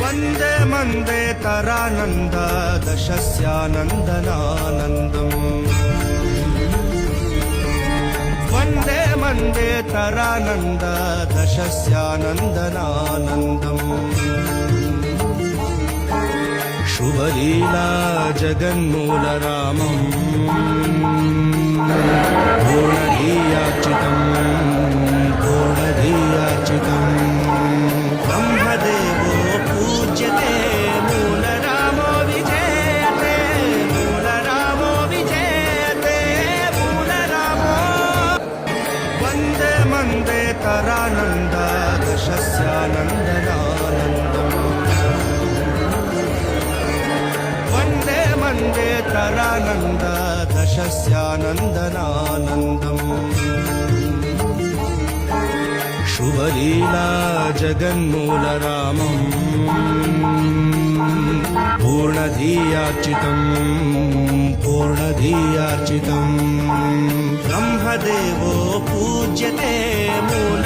वन्दे मन्दे तरानन्द दशस्यानन्दनानन्दम् वन्दे मन्दे तरानन्द दशस्यानन्दनानन्दम् शुभलीला जगन्मूलरामम् पूर्णधीयार्चितम् पूर्णधीयार्चितम् ब्रह्मदेवो पूज्यते मूलरामो विजयते मूलरामो विजयते मूलरामो वन्दे मन्दे तरानन्द दशस्यानन्दनानन्दम् वन्दे मन्दे तरानन्द दशस्यानन्दनानन्दम् शुभलीला जगन्मूलरामम् पूर्णधीयार्चितम् पूर्णधीयार्चितम् ब्रह्मदेवो पूज्यते मूल